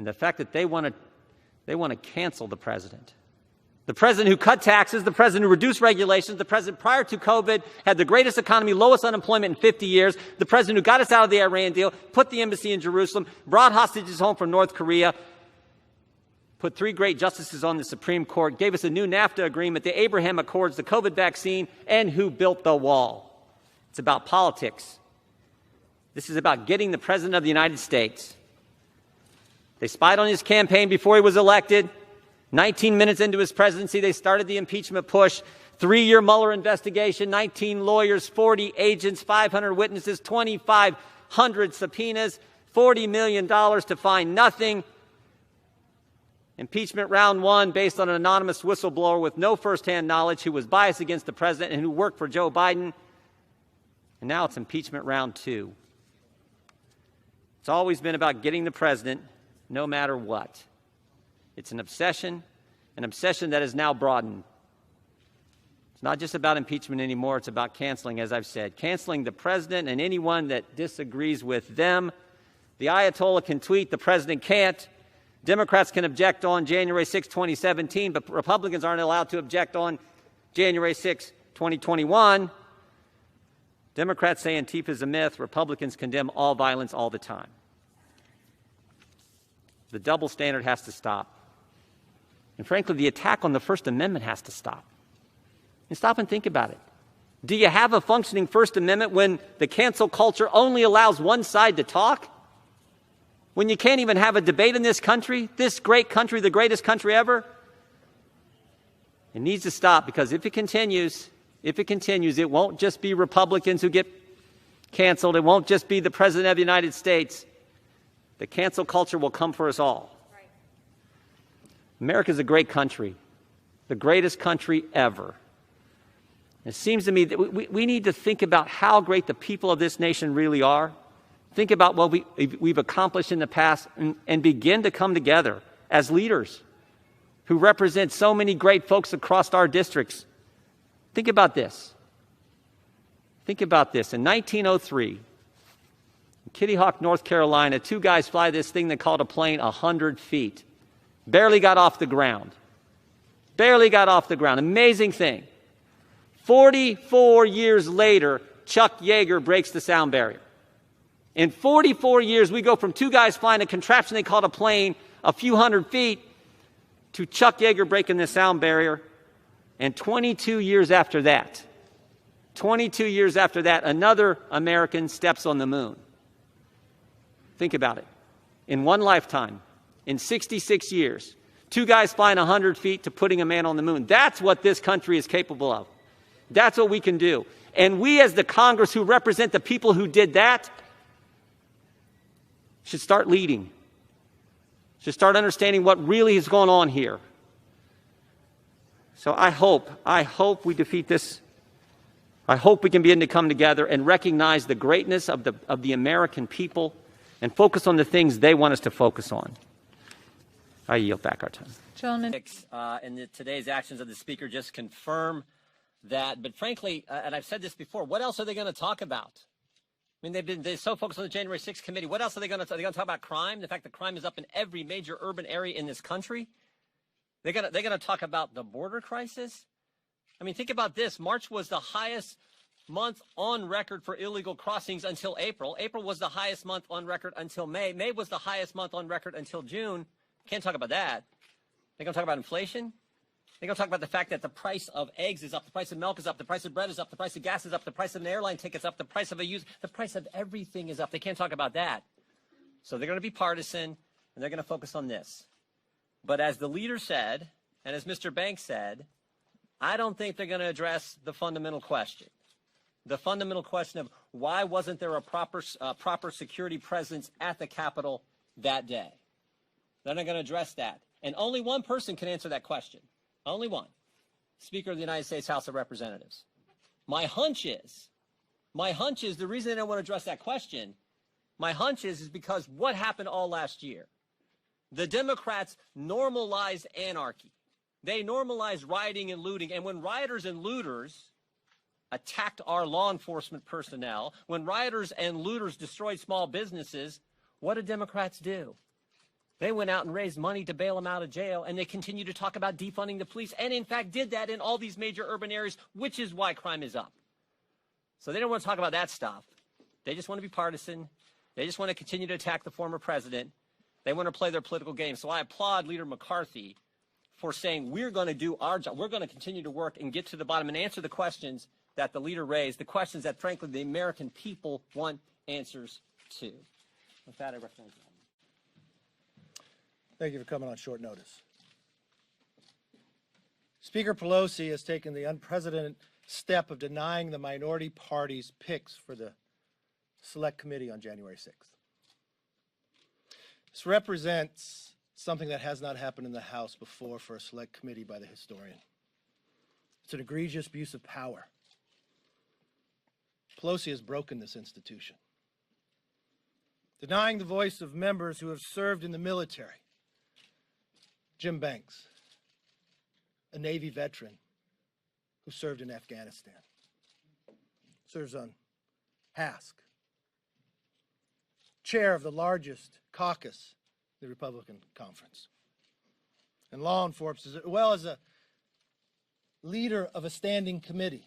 and the fact that they want to cancel the president. The president who cut taxes, the president who reduced regulations, the president prior to COVID had the greatest economy, lowest unemployment in 50 years, the president who got us out of the Iran deal, put the embassy in Jerusalem, brought hostages home from North Korea, put 3 great justices on the Supreme Court, gave us a new NAFTA agreement, the Abraham Accords, the COVID vaccine, and who built the wall. It's about politics. This is about getting the president of the United States. They spied on his campaign before he was elected. 19 minutes into his presidency, they started the impeachment push. 3-year Mueller investigation, 19 lawyers, 40 agents, 500 witnesses, 2,500 subpoenas, $40 million to find nothing. Impeachment round 1 based on an anonymous whistleblower with no firsthand knowledge who was biased against the president and who worked for Joe Biden. And now it's impeachment round 2. It's always been about getting the president no matter what. It's an obsession that is now broadened. It's not just about impeachment anymore. It's about canceling, as I've said. Canceling the president and anyone that disagrees with them. The Ayatollah can tweet, the president can't. Democrats can object on January 6, 2017, but Republicans aren't allowed to object on January 6, 2021. Democrats say Antifa is a myth. Republicans condemn all violence all the time. The double standard has to stop. And frankly, the attack on the First Amendment has to stop. And stop and think about it. Do you have a functioning First Amendment when the cancel culture only allows one side to talk? When you can't even have a debate in this country, this great country, the greatest country ever? It needs to stop, because if it continues, it won't just be Republicans who get canceled. It won't just be the President of the United States. The cancel culture will come for us all. Right. America is a great country, the greatest country ever. It seems to me that we need to think about how great the people of this nation really are. Think about what we've accomplished in the past and begin to come together as leaders who represent so many great folks across our districts. Think about this. Think about this. In 1903, in Kitty Hawk, North Carolina, 2 guys fly this thing they called a plane 100 feet. Barely got off the ground. Barely got off the ground. Amazing thing. 44 years later, Chuck Yeager breaks the sound barrier. In 44 years, we go from 2 guys flying a contraption they called a plane a few hundred feet to Chuck Yeager breaking the sound barrier. And 22 years after that, another American steps on the moon. Think about it. In one lifetime, in 66 years, 2 guys flying 100 feet to putting a man on the moon. That's what this country is capable of. That's what we can do. And we, as the Congress who represent the people who did that, should start leading. Should start understanding what really is going on here. So I hope we defeat this. I hope we can begin to come together and recognize the greatness of the American people and focus on the things they want us to focus on. I yield back our time. Gentlemen. And today's actions of the Speaker just confirm that. But frankly, and I've said this before, what else are they going to talk about? I mean, they're so focused on the January 6th committee. What else are they going to talk? Are they going to talk about crime? The fact that crime is up in every major urban area in this country? They're going to talk about the border crisis? I mean, think about this. March was the highest month on record for illegal crossings until April. April was the highest month on record until May. May was the highest month on record until June. Can't talk about that. They're going to talk about inflation. They're going to talk about the fact that the price of eggs is up, the price of milk is up, the price of bread is up, the price of gas is up, the price of an airline ticket is up, the price of the price of everything is up. They can't talk about that. So they're going to be partisan, and they're going to focus on this. But as the leader said, and as Mr. Banks said, I don't think they're going to address the fundamental question. The fundamental question of why wasn't there a proper security presence at the Capitol that day? They're not going to address that. And only one person can answer that question. Only one. Speaker of the United States House of Representatives. My hunch is the reason they don't want to address that question, my hunch is because what happened all last year? The Democrats normalized anarchy. They normalized rioting and looting. And when rioters and looters attacked our law enforcement personnel, when rioters and looters destroyed small businesses, what did Democrats do? They went out and raised money to bail him out of jail, and they continue to talk about defunding the police, and in fact did that in all these major urban areas, which is why crime is up. So they don't want to talk about that stuff. They just want to be partisan. They just want to continue to attack the former president. They want to play their political game. So I applaud Leader McCarthy for saying we're going to do our job. We're going to continue to work and get to the bottom and answer the questions that the leader raised, the questions that, frankly, the American people want answers to. With that, I recognize you. Thank you for coming on short notice. Speaker Pelosi has taken the unprecedented step of denying the minority party's picks for the Select Committee on January 6th. This represents something that has not happened in the House before for a Select Committee by the historian. It's an egregious abuse of power. Pelosi has broken this institution, denying the voice of members who have served in the military. Jim Banks, a Navy veteran who served in Afghanistan, serves on HASC, chair of the largest caucus in the Republican Conference, and law enforcement, as well as a leader of a standing committee.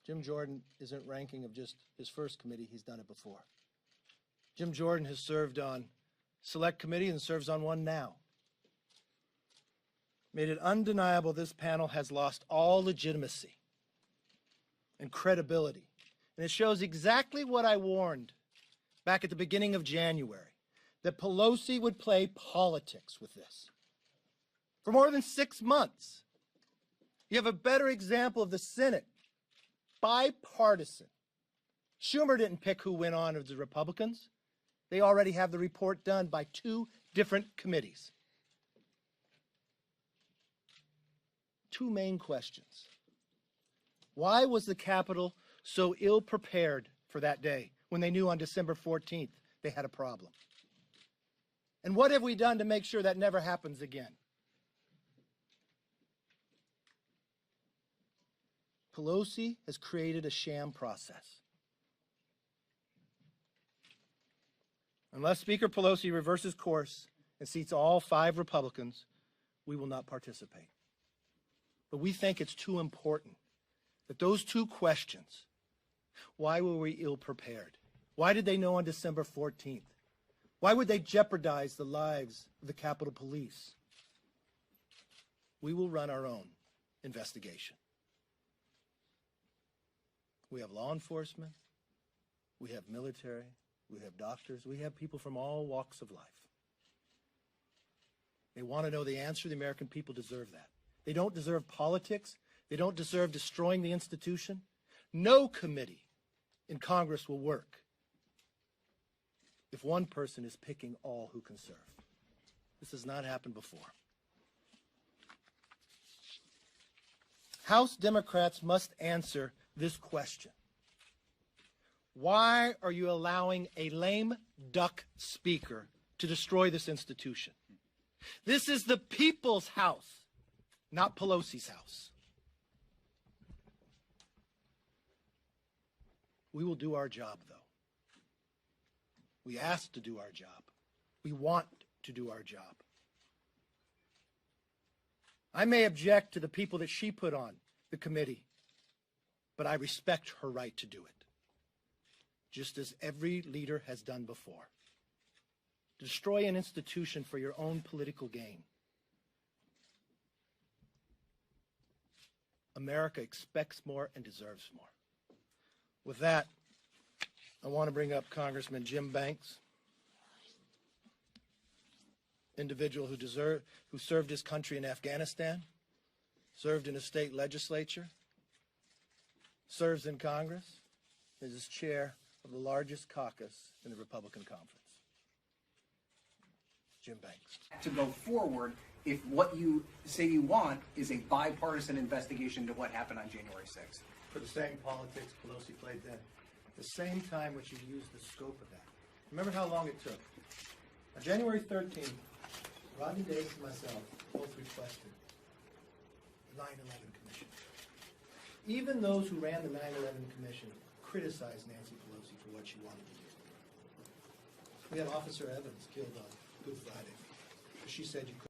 Jim Jordan isn't ranking of just his first committee, he's done it before. Jim Jordan has served on Select Committee and serves on one now. Made it undeniable this panel has lost all legitimacy and credibility. And it shows exactly what I warned back at the beginning of January, that Pelosi would play politics with this. For more than 6 months, you have a better example of the Senate, bipartisan. Schumer didn't pick who went on of the Republicans. They already have the report done by 2 different committees. 2 main questions. Why was the Capitol so ill-prepared for that day when they knew on December 14th they had a problem? And what have we done to make sure that never happens again? Pelosi has created a sham process. Unless Speaker Pelosi reverses course and seats all 5 Republicans, we will not participate. But we think it's too important that those 2 questions, why were we ill-prepared? Why did they know on December 14th? Why would they jeopardize the lives of the Capitol Police? We will run our own investigation. We have law enforcement, we have military, we have doctors, we have people from all walks of life. They want to know the answer. The American people deserve that. They don't deserve politics. They don't deserve destroying the institution. No committee in Congress will work if one person is picking all who can serve. This has not happened before. House Democrats must answer this question. Why are you allowing a lame duck speaker to destroy this institution? This is the people's house, not Pelosi's house. We will do our job, though. We asked to do our job. We want to do our job. I may object to the people that she put on the committee, but I respect her right to do it, just as every leader has done before. Destroy an institution for your own political gain. America expects more and deserves more. With that, I want to bring up Congressman Jim Banks, individual who served his country in Afghanistan, served in a state legislature, serves in Congress, is chair of the largest caucus in the Republican Conference. Jim Banks. To go forward if what you say you want is a bipartisan investigation into what happened on January 6th. For the same politics Pelosi played then, the same time which you used the scope of that. Remember how long it took. On January 13th, Rodney Davis and myself both requested the 9/11 Commission. Even those who ran the 9/11 Commission criticized Nancy Pelosi for what she wanted to do. We had Officer Evans killed on Good Friday. She said you could.